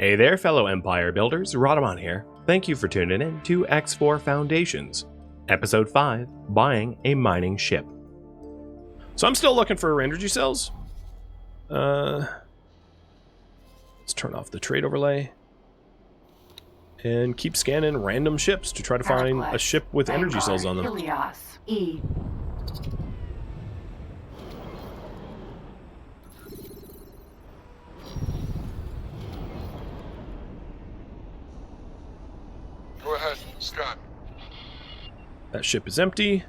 Hey there, fellow Empire builders, Rhadamant here. Thank you for tuning in to X4 Foundations, Episode 5, Buying a Mining Ship. So I'm still looking for energy cells. Let's turn off the trade overlay. And keep scanning random ships to try to find a ship with energy cells on them. Helios, E. Go ahead, Scott. That ship is empty.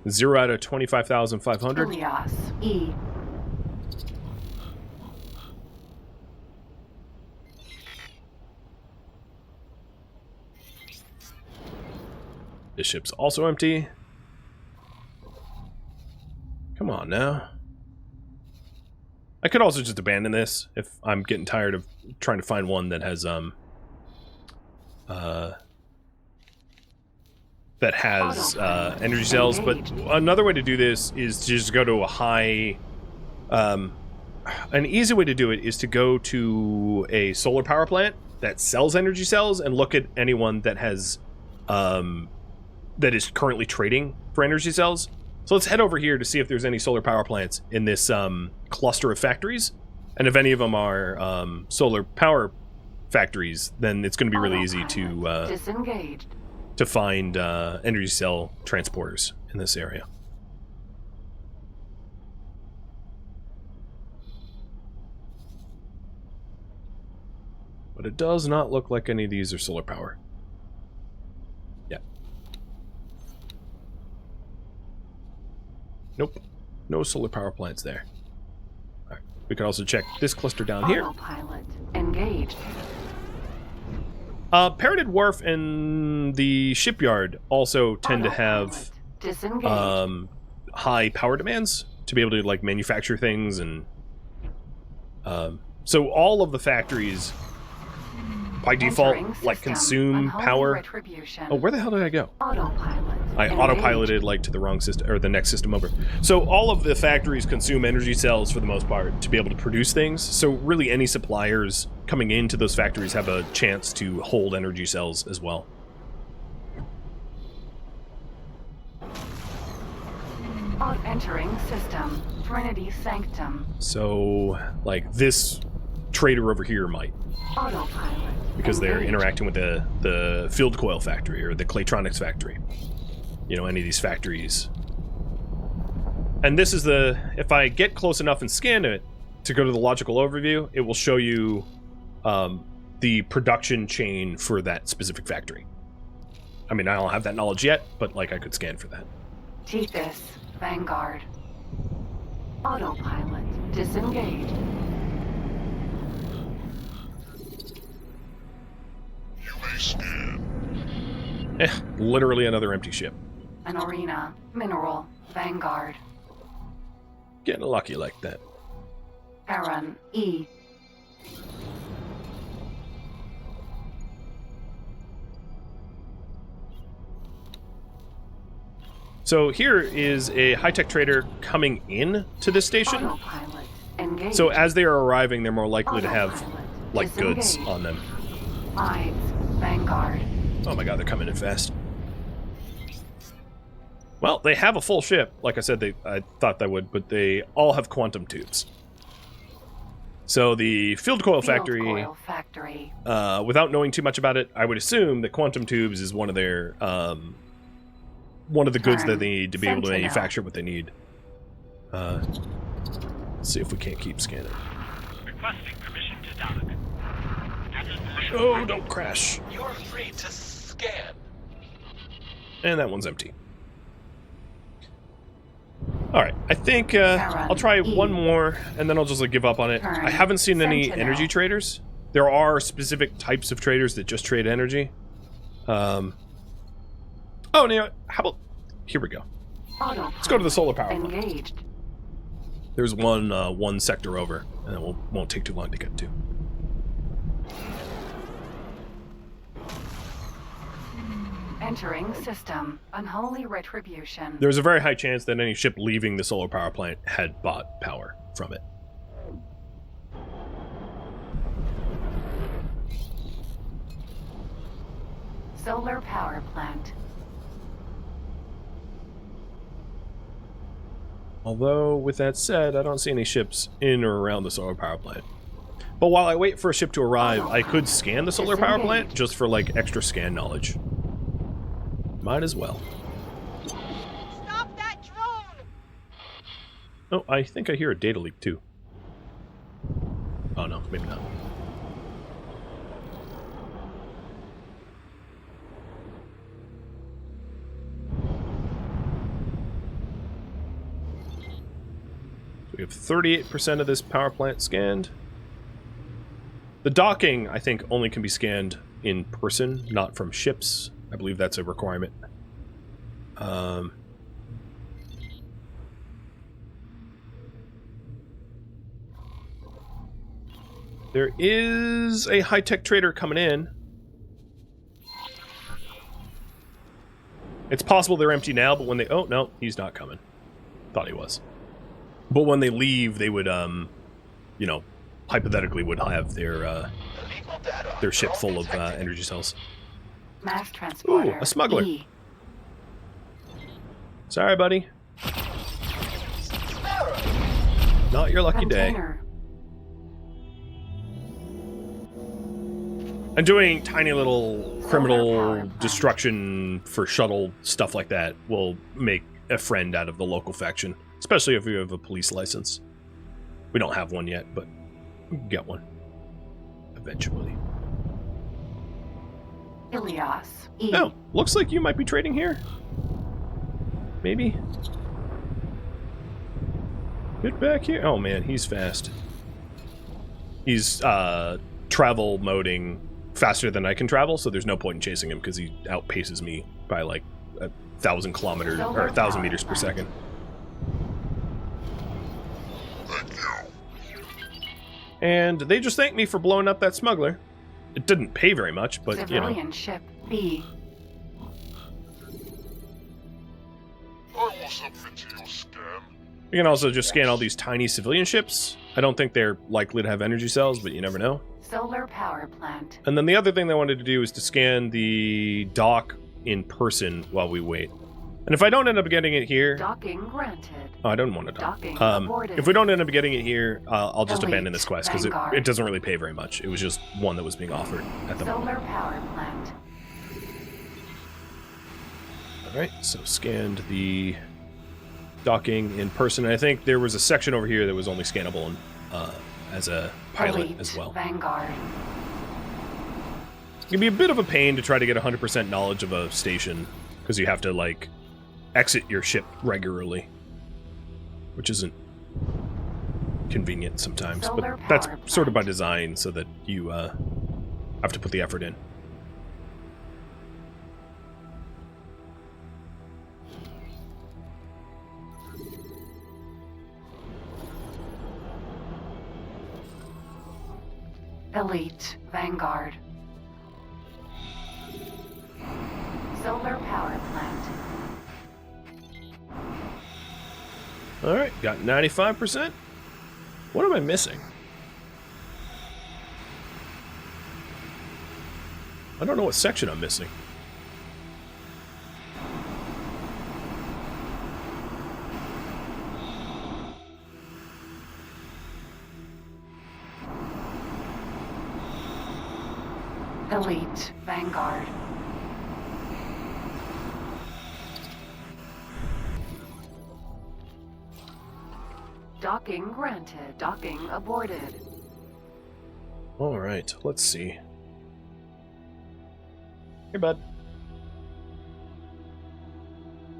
0 out of 25,500. Helios, E. This ship's also empty. Come on now. I could also just abandon this if I'm getting tired of trying to find one that has energy cells, but another way to do this is to just go to a high an easy way to do it is to go to a solar power plant that sells energy cells and look at anyone that has that is currently trading for energy cells. So let's head over here to see if there's any solar power plants in this cluster of factories, and if any of them are solar power factories, then it's going to be really easy to find energy cell transporters in this area. But it does not look like any of these are solar power. Yeah. Nope. No solar power plants there. All right. We can also check this cluster down here. Autopilot engaged. Parroted Wharf and the shipyard also tend to have high power demands to be able to like manufacture things, and so all of the factories by default like consume power. Oh, where the hell did I go? Autopilot. I autopiloted like to the wrong system, or the next system over. So all of the factories consume energy cells for the most part to be able to produce things. So really any suppliers coming into those factories have a chance to hold energy cells as well. Entering system. Trinity Sanctum. So like this trader over here might. Autopilot. Because they're interacting with the field coil factory or the Claytronics factory. You know, any of these factories. And this is the... If I get close enough and scan it to go to the logical overview, it will show you the production chain for that specific factory. I mean, I don't have that knowledge yet, but, like, I could scan for that. Tethys, Vanguard. Autopilot disengaged. You may scan. Literally another empty ship. An arena, mineral, Vanguard. Getting lucky like that. Aaron, E. So here is a high-tech trader coming in to this station. Autopilot engaged. So as they are arriving, they're more likely to have, like, goods on them. Ives, Vanguard. Oh my god, they're coming in fast. Well, they have a full ship. Like I said, I thought they would, but they all have quantum tubes. So the field coil factory, without knowing too much about it, I would assume that quantum tubes is one of their, one of the goods that they need to be able to manufacture what they need. Let's see if we can't keep scanning. Requesting permission to dock. Oh, don't crash. You're free to scan. And that one's empty. Alright, I think I'll try one more, and then I'll just like give up on it. I haven't seen any energy traders. There are specific types of traders that just trade energy. Oh, no, how about... Here we go. Let's go to the solar power plant. There's one sector over, and it won't take too long to get to. Entering system. Unholy retribution. There's a very high chance that any ship leaving the solar power plant had bought power from it. Solar power plant. Although, with that said, I don't see any ships in or around the solar power plant. But while I wait for a ship to arrive, I could scan the solar power plant just for, like, extra scan knowledge. Might as well. Stop that drone! Oh, I think I hear a data leak, too. Oh, no, maybe not. So we have 38% of this power plant scanned. The docking, I think, only can be scanned in person, not from ships. I believe that's a requirement. There is a high-tech trader coming in. It's possible they're empty now, but when they... Oh, no, he's not coming. Thought he was. But when they leave, they would, you know, hypothetically would have their ship full of energy cells. Mass transporter. Ooh, a smuggler. E. Sorry, buddy. Not your lucky day. Container. And doing tiny little Solar power criminal plant. destruction for shuttle stuff like that will make a friend out of the local faction, especially if you have a police license. We don't have one yet, but we can get one eventually. Ilias. E. Oh, looks like you might be trading here. Maybe. Get back here. Oh man, he's fast. He's travel moding faster than I can travel, so there's no point in chasing him because he outpaces me by like 1,000 kilometers or 1,000 meters per second. Thank you. And they just thanked me for blowing up that smuggler. It didn't pay very much, but you know. Civilian ship. B. I will submit to your scan. You can also just scan all these tiny civilian ships. I don't think they're likely to have energy cells, but you never know. Solar power plant. And then the other thing they wanted to do is to scan the dock in person while we wait. And if I don't end up getting it here... Docking granted. Oh, I don't want to dock. Docking aborted. If we don't end up getting it here, I'll just Elite abandon this quest, because Vanguard. it doesn't really pay very much. It was just one that was being offered at the moment. Solar power plant. Alright, so scanned the docking in person. I think there was a section over here that was only scannable as a pilot Elite as well. Vanguard. It can be a bit of a pain to try to get 100% knowledge of a station, because you have to, like, exit your ship regularly, which isn't convenient sometimes. Solar But that's power sort of by plant. design, so that you have to put the effort in. Elite Vanguard. Solar power plant. Alright, got 95%. What am I missing? I don't know what section I'm missing. Elite Vanguard. Docking granted. Docking aborted. Alright, let's see. Hey, bud.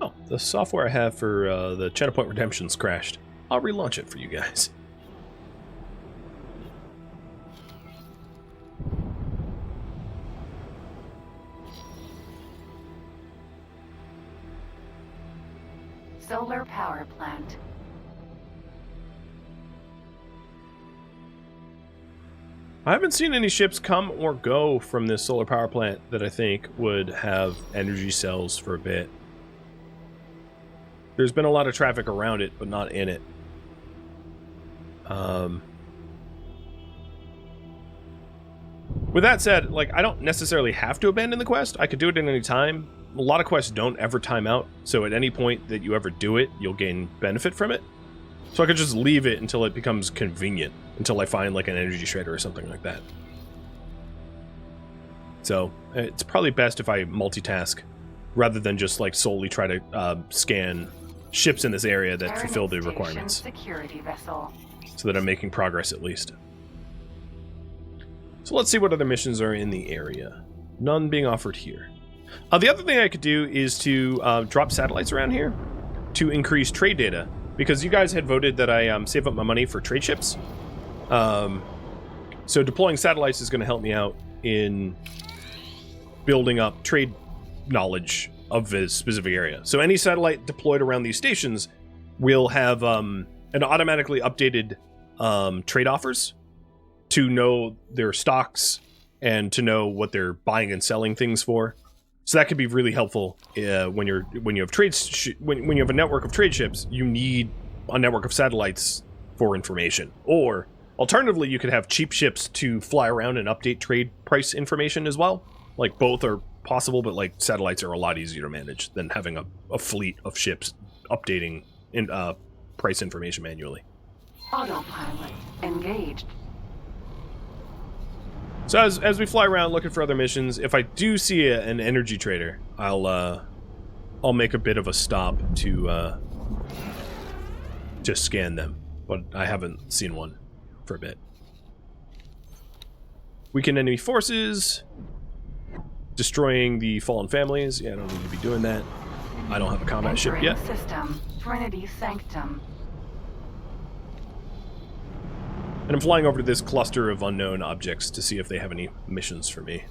Oh, the software I have for the Channel Point Redemption's crashed. I'll relaunch it for you guys. Solar power plant. I haven't seen any ships come or go from this solar power plant that I think would have energy cells for a bit. There's been a lot of traffic around it, but not in it. With that said, like, I don't necessarily have to abandon the quest. I could do it at any time. A lot of quests don't ever time out, so at any point that you ever do it, you'll gain benefit from it. So I could just leave it until it becomes convenient, until I find, like, an energy shredder or something like that. So it's probably best if I multitask, rather than just, like, solely try to scan ships in this area that fulfill the requirements. Security vessel. So that I'm making progress at least. So let's see what other missions are in the area. None being offered here. The other thing I could do is to drop satellites around here to increase trade data, because you guys had voted that I save up my money for trade ships. So deploying satellites is going to help me out in building up trade knowledge of this specific area. So any satellite deployed around these stations will have an automatically updated trade offers to know their stocks and to know what they're buying and selling things for. So that could be really helpful when you have when you have a network of trade ships. You need a network of satellites for information. Or alternatively, you could have cheap ships to fly around and update trade price information as well. Like, both are possible, but like satellites are a lot easier to manage than having a fleet of ships updating price information manually. Autopilot engaged. So as we fly around looking for other missions, if I do see an energy trader, I'll make a bit of a stop to just scan them, but I haven't seen one for a bit. Weaken enemy forces, destroying the fallen families. Yeah, I don't need to be doing that. I don't have a combat ship Entering yet. System Trinity Sanctum. And I'm flying over to this cluster of unknown objects to see if they have any missions for me.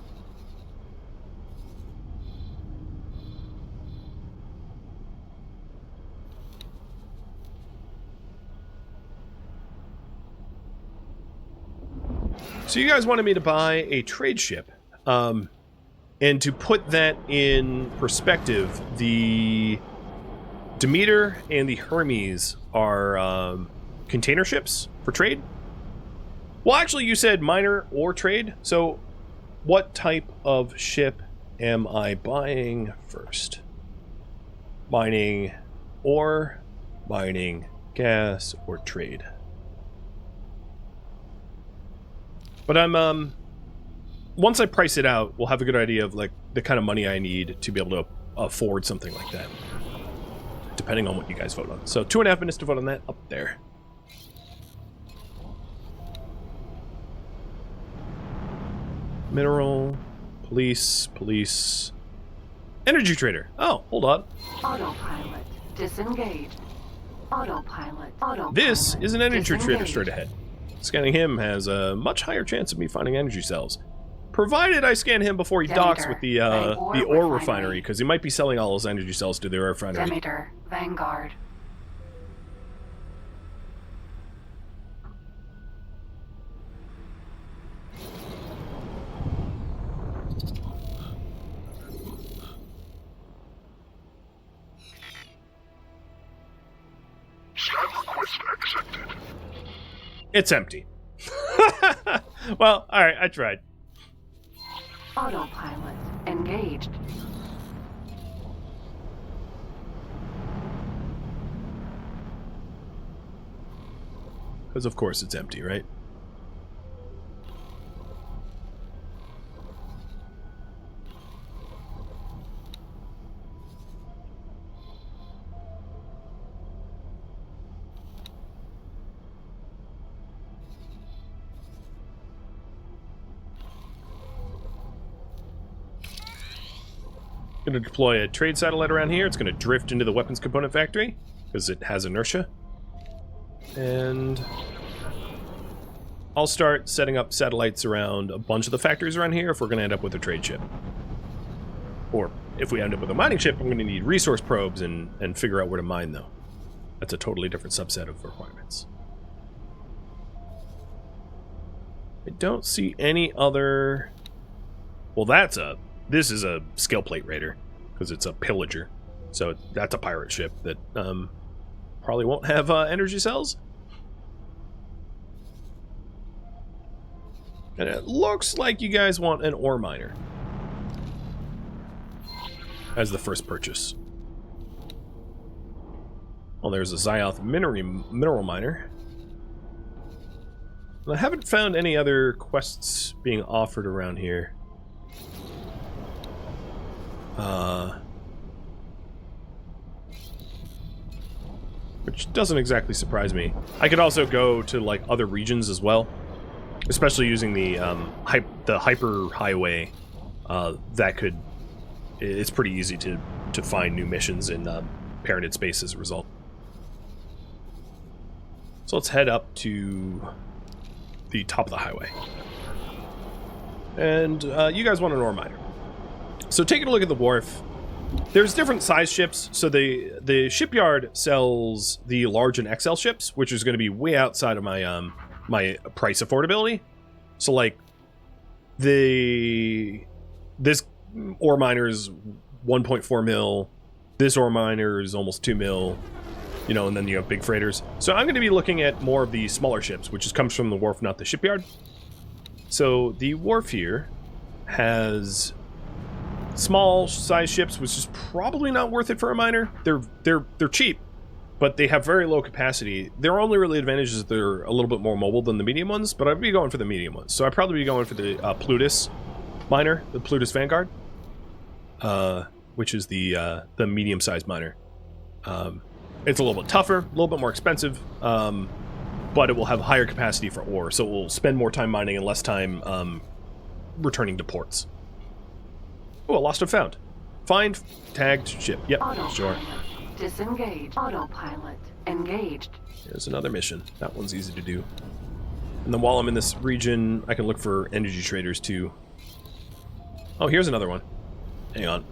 So you guys wanted me to buy a trade ship. And to put that in perspective, the Demeter and the Hermes are container ships for trade. Well, actually, you said miner or trade. So what type of ship am I buying first? Mining ore, mining gas, or trade? But I'm, once I price it out, we'll have a good idea of, like, the kind of money I need to be able to afford something like that. Depending on what you guys vote on. So 2.5 minutes to vote on that up there. Mineral, police, energy trader. Oh, hold on. Autopilot disengaged. Autopilot. This is an energy trader disengaged. straight ahead. Scanning him has a much higher chance of me finding energy cells. Provided I scan him before he docks with the ore refinery, because he might be selling all those energy cells to the ore refinery. Demeter, Vanguard. Request accepted. It's empty. Well, alright, I tried. Autopilot engaged. Because of course it's empty, right? Going to deploy a trade satellite around here. It's going to drift into the weapons component factory because it has inertia. And I'll start setting up satellites around a bunch of the factories around here if we're going to end up with a trade ship. Or if we end up with a mining ship, I'm going to need resource probes and figure out where to mine, though. That's a totally different subset of requirements. I don't see any other... Well, this is a skill plate raider, because it's a pillager. So that's a pirate ship that probably won't have energy cells. And it looks like you guys want an ore miner as the first purchase. Well, there's a Zyoth mineral miner. I haven't found any other quests being offered around here. Which doesn't exactly surprise me. I could also go to like other regions as well, especially using the Hyperhighway. It's pretty easy to find new missions in parented space as a result. So let's head up to the top of the highway. And you guys want an ore miner. So taking a look at the wharf, there's different size ships. So the shipyard sells the large and XL ships, which is going to be way outside of my my price affordability. So like this ore miner is 1.4 mil. This ore miner is almost 2 mil. You know, and then you have big freighters. So I'm going to be looking at more of the smaller ships, which comes from the wharf, not the shipyard. So the wharf here has small size ships, which is probably not worth it for a miner. They're cheap, but they have very low capacity. Their only really advantage is that they're a little bit more mobile than the medium ones, but I'd be going for the medium ones. So I'd probably be going for the Plutus miner, the Plutus Vanguard, which is the medium-sized miner. It's a little bit tougher, a little bit more expensive, but it will have higher capacity for ore, so it will spend more time mining and less time returning to ports. Oh, a lost and found. Find tagged ship. Yep, sure. Disengage. Autopilot engaged. Here's another mission. That one's easy to do. And then while I'm in this region, I can look for energy traders too. Oh, here's another one. Hang on.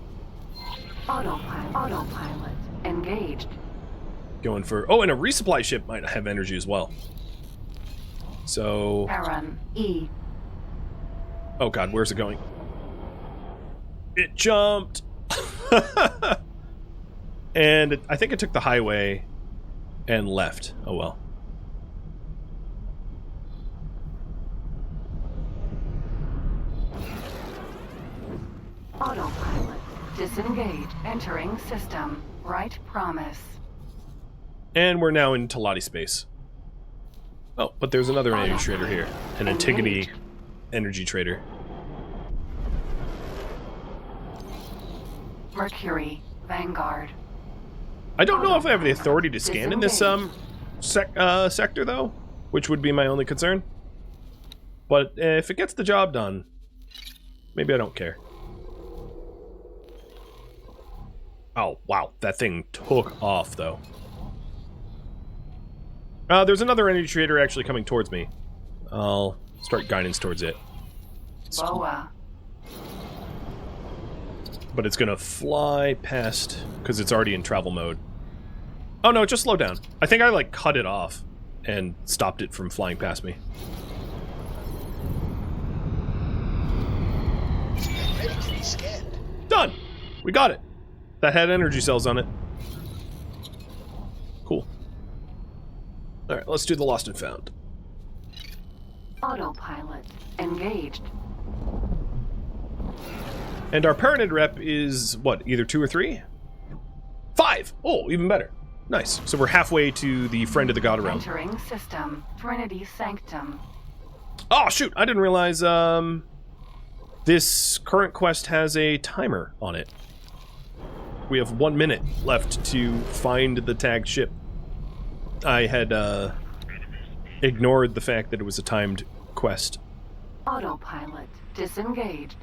Autopilot engaged. Going for... Oh, and a resupply ship might have energy as well. So... Aaron E. Oh god, where's it going? It jumped! And I think it took the highway and left. Oh well. Autopilot disengage. Entering system. Right promise. And we're now in Talati space. Oh, but there's another energy trader here. An Antigone energy trader. Mercury Vanguard. I don't know if I have the authority to scan in this sector, though, which would be my only concern. But if it gets the job done, maybe I don't care. Oh, wow. That thing took off, though. There's another energy trader actually coming towards me. I'll start guidance towards it. Boa. But it's gonna fly past, because it's already in travel mode. Oh no, just slow down. I think I, like, cut it off and stopped it from flying past me. Ready to be scanned. Done! We got it! That had energy cells on it. Cool. Alright, let's do the lost and found. Autopilot engaged. And our parented rep is, what, either 2 or 3? 5! Oh, even better. Nice. So we're halfway to the Friend of the God realm. Entering system. Trinity Sanctum. Oh, shoot! I didn't realize, this current quest has a timer on it. We have 1 minute left to find the tagged ship. I had, ignored the fact that it was a timed quest. Autopilot disengaged.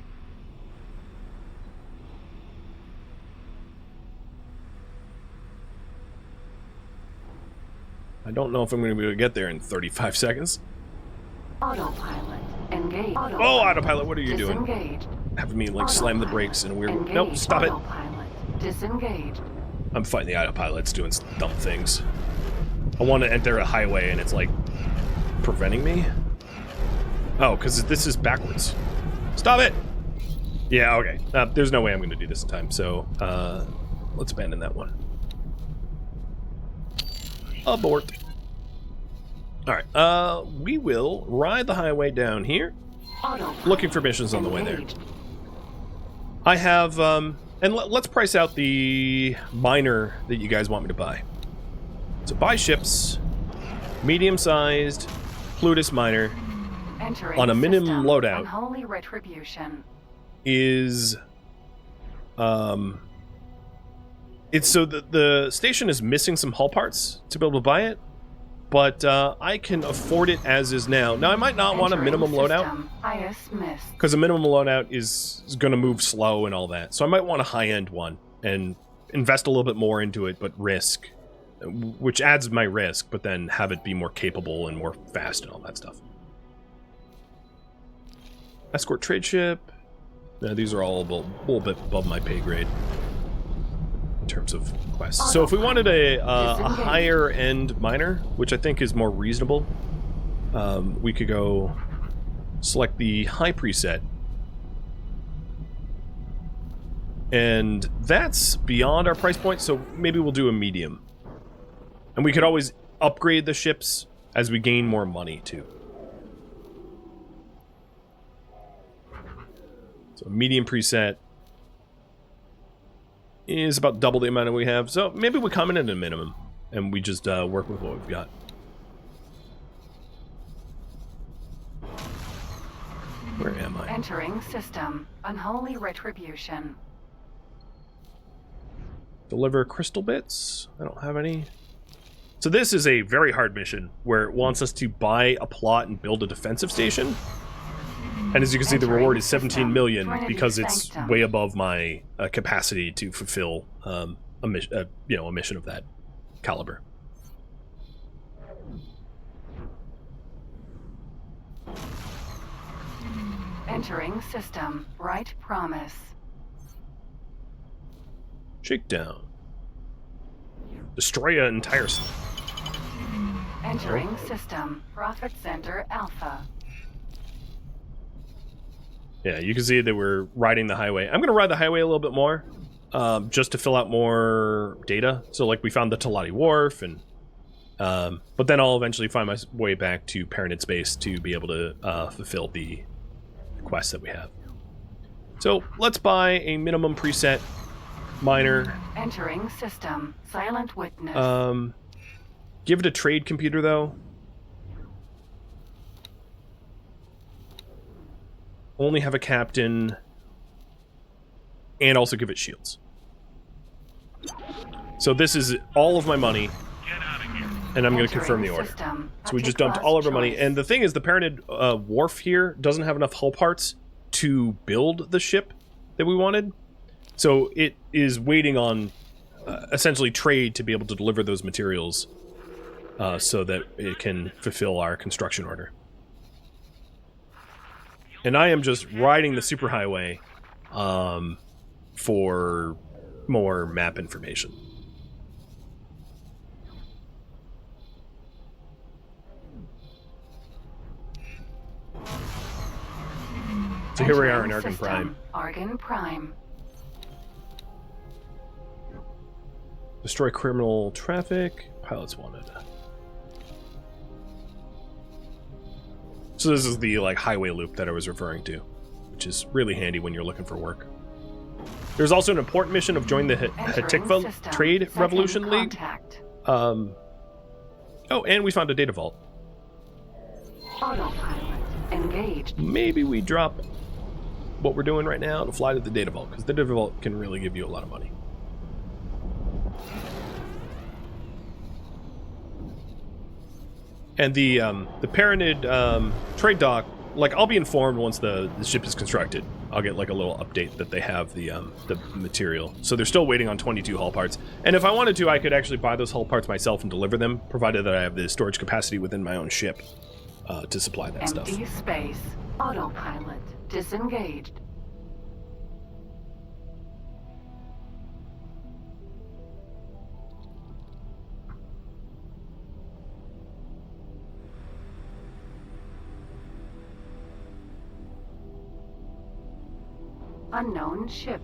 I don't know if I'm going to be able to get there in 35 seconds. Autopilot engaged. Oh, autopilot, what are you doing? Disengaged. Having me, like, slam the brakes in a weird... Engaged. Nope, stop it. Autopilot disengaged. I'm fighting the autopilot. It's doing dumb things. I want to enter a highway, and it's, like, preventing me? Oh, because this is backwards. Stop it! Yeah, okay. There's no way I'm going to do this in time, so, let's abandon that one. Abort. Alright, we will ride the highway down here. Autopilot looking for missions on the way there. engaged. I have, and let's price out the miner that you guys want me to buy. So buy ships, medium-sized, Plutus miner, Entering on a minimum system. loadout. Unholy retribution. Is, it's so the station is missing some hull parts to be able to buy it, but I can afford it as is now. Now, I might not want a Entering minimum loadout, system. IS missed. because a minimum loadout is going to move slow and all that. So I might want a high-end one and invest a little bit more into it, but risk, which adds my risk, but then have it be more capable and more fast and all that stuff. Escort trade ship. No, these are all a little bit above my pay grade in terms of quests. So if we wanted a higher end miner, which I think is more reasonable, we could go select the high preset. And that's beyond our price point, so maybe we'll do a medium. And we could always upgrade the ships as we gain more money too. So medium preset is about double the amount that we have. So maybe we come in at a minimum and we just work with what we've got. Where am I? Entering system. Unholy retribution. Deliver crystal bits. I don't have any. So this is a very hard mission where it wants us to buy a plot and build a defensive station. And as you can see, the reward is 17 million because it's way above my capacity to fulfill a mission of that caliber. Entering system. Right promise. Shakedown. Destroy an entire... Entering system. Profit center alpha. Yeah, you can see that we're riding the highway. I'm going to ride the highway a little bit more, just to fill out more data. So, like, we found the Talati Wharf, and but then I'll eventually find my way back to Paranid Space to be able to fulfill the quests that we have. So, let's buy a minimum preset miner. Entering system. Silent witness. Give it a trade computer, though. Only have a captain, and also give it shields. So this is all of my money, and I'm going to confirm the order. So we just dumped all of our money, and the thing is, the Paranid Wharf here doesn't have enough hull parts to build the ship that we wanted, so it is waiting on essentially trade to be able to deliver those materials so that it can fulfill our construction order. And I am just riding the Superhighway for more map information. So here we are in Argon Prime. Argon Prime. Destroy criminal traffic. Pilots wanted. So this is the highway loop that I was referring to, which is really handy when you're looking for work. There's also an important mission of join the Hatikva Trade Revolution League. Oh, and we found a data vault. Autopilot engaged. Maybe we drop what we're doing right now to fly to the data vault, because the data vault can really give you a lot of money. And the Paranid trade dock, I'll be informed once the ship is constructed. I'll get a little update that they have the material. So they're still waiting on 22 hull parts. And if I wanted to, I could actually buy those hull parts myself and deliver them, provided that I have the storage capacity within my own ship to supply that stuff. Empty space. Autopilot disengaged. Unknown ship.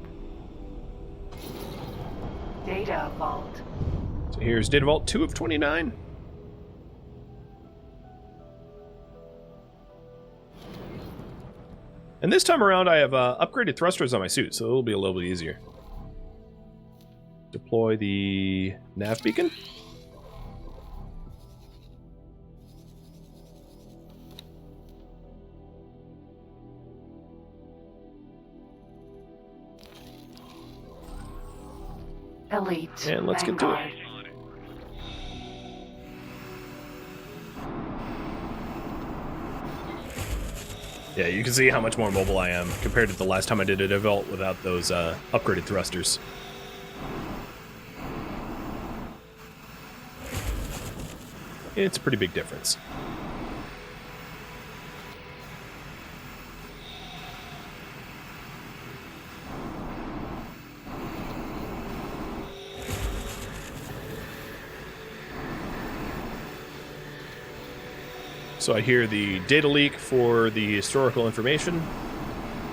Data vault. So here's data vault 2 of 29. And this time around, I have upgraded thrusters on my suit, so it'll be a little bit easier. Deploy the nav beacon. Elite. And let's get to it. Vanguard. Yeah, you can see how much more mobile I am compared to the last time I did a develop without those upgraded thrusters. It's a pretty big difference. So I hear the data leak for the historical information,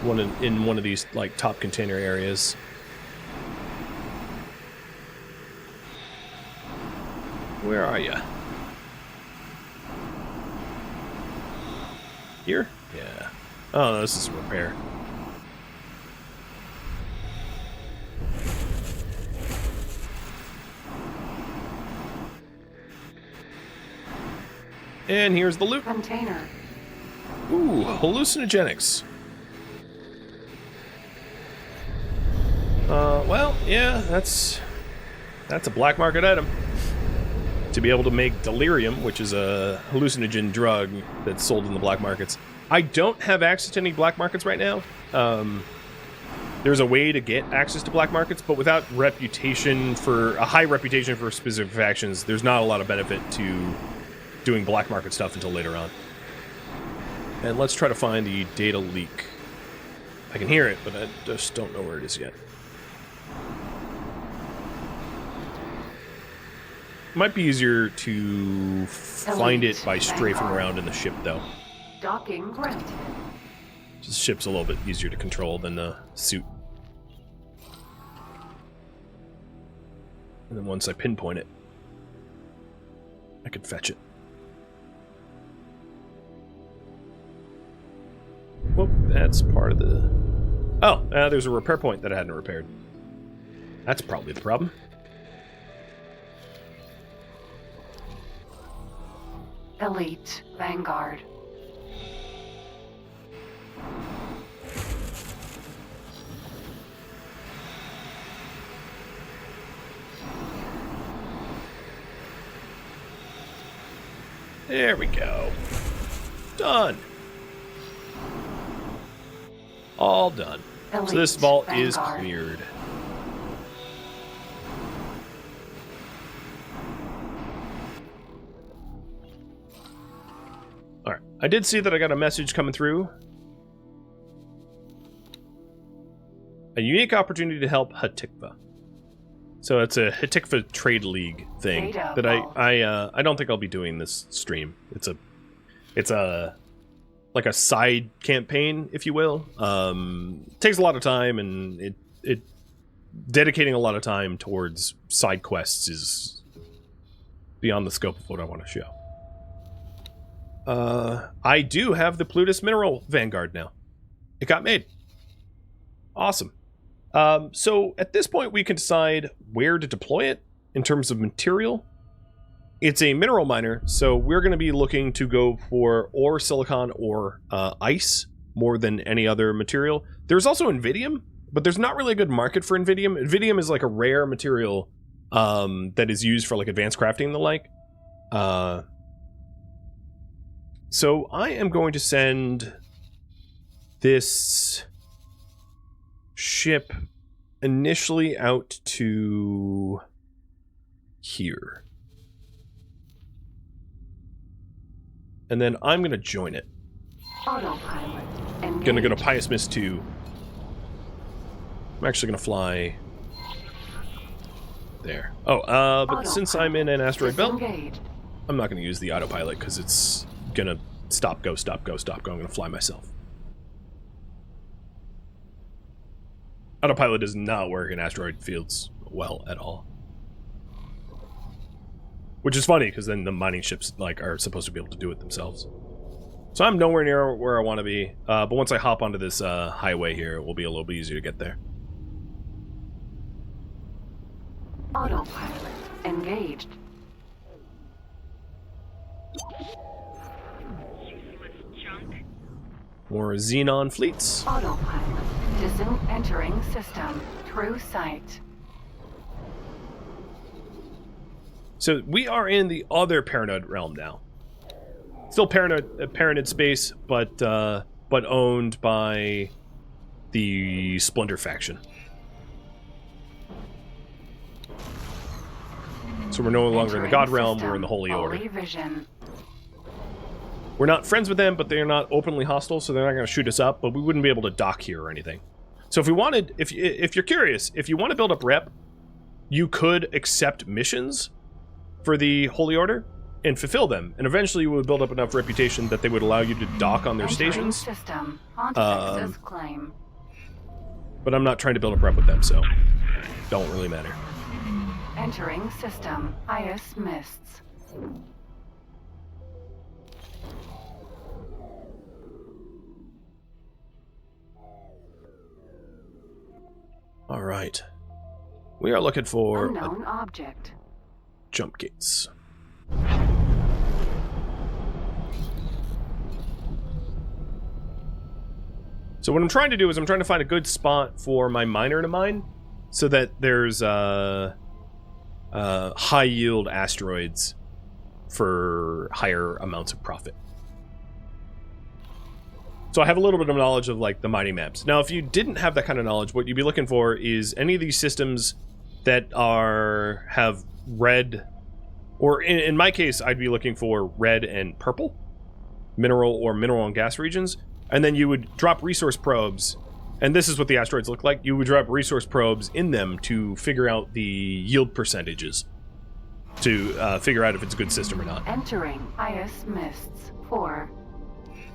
in one of these like top container areas. Where are you? Here? Yeah. Oh, no, this is repair. And here's the loot. Container. Ooh, hallucinogenics. Well, yeah, that's a black market item. To be able to make delirium, which is a hallucinogen drug that's sold in the black markets. I don't have access to any black markets right now. There's a way to get access to black markets, but without a high reputation for specific factions, there's not a lot of benefit to doing black market stuff until later on. And let's try to find the data leak. I can hear it, but I just don't know where it is yet. Might be easier to find it by strafing around in the ship, though. Docking granted. The ship's a little bit easier to control than the suit. And then once I pinpoint it, I can fetch it. Whoop, that's part of the... Oh, there's a repair point that I hadn't repaired. That's probably the problem. Elite Vanguard. There we go. Done. All done. Elite So this vault is Vanguard. cleared. Alright. I did see that I got a message coming through. A unique opportunity to help Hatikva. So it's a Hatikva Trade League thing Data that vault. I don't think I'll be doing this stream. It's a like a side campaign, if you will. Takes a lot of time, and it dedicating a lot of time towards side quests is beyond the scope of what I want to show. I do have the Plutus Mineral Vanguard now. It got made. Awesome. So at this point, we can decide where to deploy it in terms of material. It's a mineral miner, so we're going to be looking to go for ore, silicon, or ice more than any other material. There's also Invidium, but there's not really a good market for Invidium. Invidium is like a rare material that is used for like advanced crafting and the like. So I am going to send this ship initially out to here. And then I'm going to join it. Autopilot. Gonna go to Pious Mist 2. I'm actually going to fly there. Oh, but since I'm in an asteroid belt, Disengaged. I'm not going to use the autopilot because it's going to stop, go, stop, go, stop, go. I'm going to fly myself. Autopilot does not work in asteroid fields well at all. Which is funny, because then the mining ships like are supposed to be able to do it themselves. So I'm nowhere near where I want to be, but once I hop onto this highway here, it will be a little bit easier to get there. Autopilot engaged. More Xenon fleets. Autopilot entering system. True sight. So we are in the other Paranoid realm now. Still Paranoid space, but owned by the Splendor faction. So we're no longer in the God realm, we're in the Holy Order. Vision. We're not friends with them, but they're not openly hostile, so they're not going to shoot us up, but we wouldn't be able to dock here or anything. So if we wanted, if you're curious, if you want to build up rep, you could accept missions for the Holy Order and fulfill them, and eventually you would build up enough reputation that they would allow you to dock on their Entering stations. System. Access claim. But I'm not trying to build up rep with them, so don't really matter. Entering system. IS mists. All right. We are looking for Unknown object. jump gates. So what I'm trying to do is I'm trying to find a good spot for my miner to mine so that there's high yield asteroids for higher amounts of profit. So I have a little bit of knowledge of like the mining maps. Now, if you didn't have that kind of knowledge, what you'd be looking for is any of these systems that have red, or in my case, I'd be looking for red and purple mineral or mineral and gas regions, and then you would drop resource probes, and this is what the asteroids look like. You would drop resource probes in them to figure out the yield percentages, to figure out if it's a good system or not. Entering IS mists 4.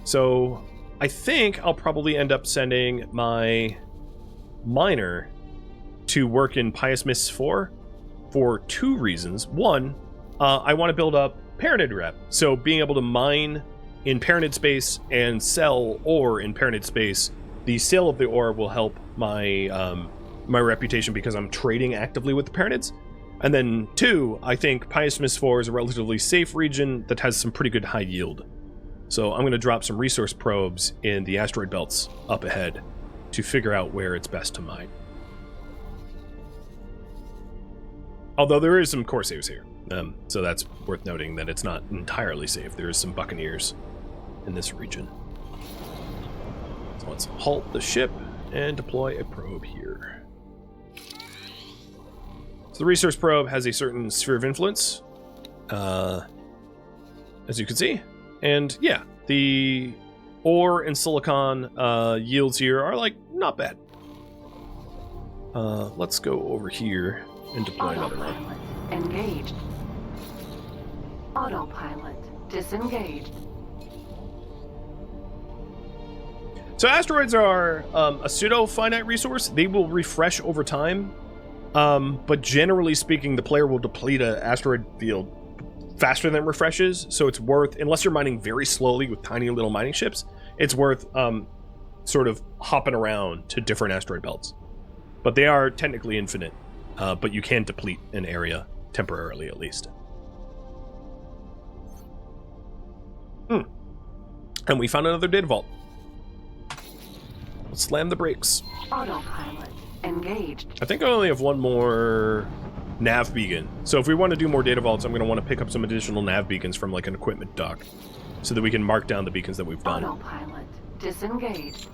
So I think I'll probably end up sending my miner to work in Pious Mists 4 for 2 reasons. One, I want to build up Paranid rep, so being able to mine in Paranid space and sell ore in Paranid space, the sale of the ore will help my my reputation because I'm trading actively with the Paranids. And then 2, I think Pious Mists 4 is a relatively safe region that has some pretty good high yield. So I'm going to drop some resource probes in the asteroid belts up ahead to figure out where it's best to mine. Although there is some Corsairs here, so that's worth noting that it's not entirely safe. There is some Buccaneers in this region. So let's halt the ship and deploy a probe here. So the resource probe has a certain sphere of influence, as you can see. And yeah, the ore and silicon yields here are like not bad. Let's go over here and deploy another one. Autopilot engaged. Autopilot disengaged. So asteroids are a pseudo-finite resource. They will refresh over time, but generally speaking, the player will deplete an asteroid field faster than it refreshes, so it's worth, unless you're mining very slowly with tiny little mining ships, it's worth sort of hopping around to different asteroid belts. But they are technically infinite, but you can deplete an area temporarily at least. And we found another data vault. Let's slam the brakes. Autopilot engaged. I think I only have one more nav beacon. So if we want to do more data vaults, I'm going to want to pick up some additional nav beacons from like an equipment dock so that we can mark down the beacons that we've done. Autopilot disengaged.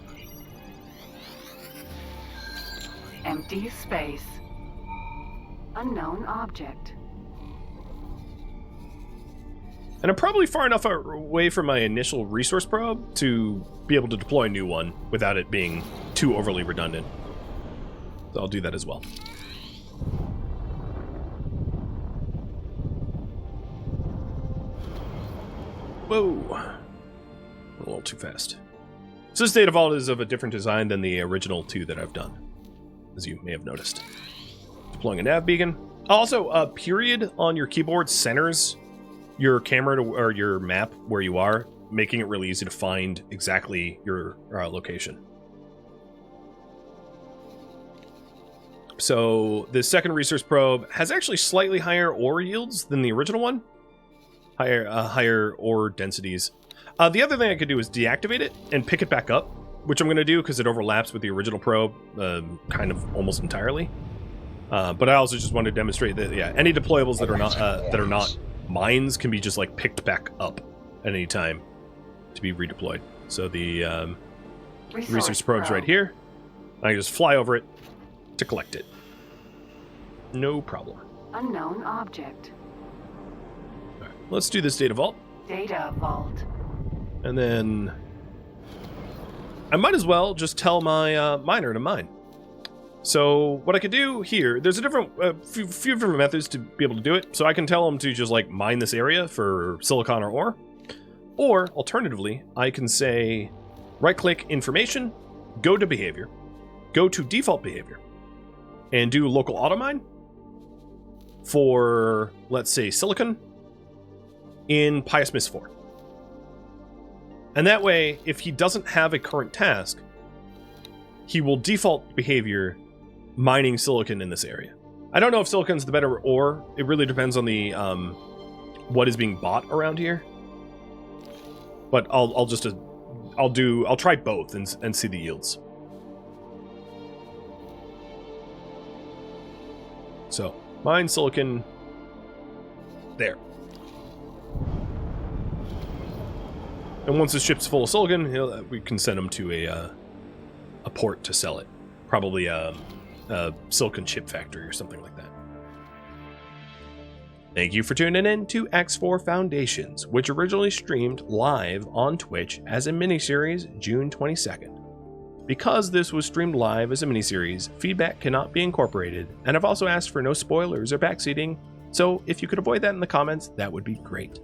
Empty space. Unknown object. And I'm probably far enough away from my initial resource probe to be able to deploy a new one without it being too overly redundant. So I'll do that as well. Whoa. A little too fast. So this data vault is of a different design than the original 2 that I've done, as you may have noticed. Deploying a nav beacon. Also, period on your keyboard centers your camera or your map where you are. making it really easy to find exactly your location. So the second research probe has actually slightly higher ore yields than the original one. Higher ore densities. The other thing I could do is deactivate it and pick it back up, which I'm going to do because it overlaps with the original probe kind of almost entirely. But I also just want to demonstrate that, yeah, any deployables that are not mines can be just like picked back up at any time to be redeployed. So the research probe's right here. I can just fly over it to collect it. No problem. Unknown object. All right, let's do this data vault. Data vault. And then I might as well just tell my miner to mine. So what I could do here, there's a few different methods to be able to do it. So I can tell them to just like mine this area for silicon or ore. Or alternatively, I can say right-click information, go to behavior, go to default behavior, and do local auto mine for, let's say, silicon in Pious Mist 4. And that way, if he doesn't have a current task, he will default behavior mining silicon in this area. I don't know if silicon's the better ore. It really depends on the what is being bought around here. But I'll try both and see the yields. So, mine silicon there. And once the ship's full of silicon, we can send them to a port to sell it. Probably a silicon chip factory or something like that. Thank you for tuning in to X4 Foundations, which originally streamed live on Twitch as a miniseries June 22nd. Because this was streamed live as a miniseries, feedback cannot be incorporated, and I've also asked for no spoilers or backseating, so if you could avoid that in the comments, that would be great.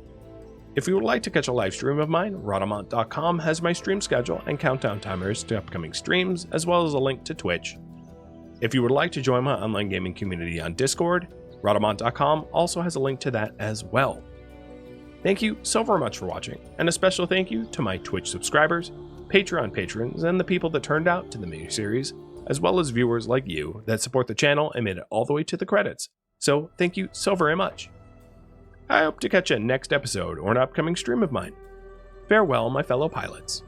If you would like to catch a live stream of mine, Rhadamant.com has my stream schedule and countdown timers to upcoming streams, as well as a link to Twitch. If you would like to join my online gaming community on Discord, Rhadamant.com also has a link to that as well. Thank you so very much for watching, and a special thank you to my Twitch subscribers, Patreon patrons, and the people that turned out to the miniseries, as well as viewers like you that support the channel and made it all the way to the credits. So thank you so very much. I hope to catch you next episode or an upcoming stream of mine. Farewell, my fellow pilots.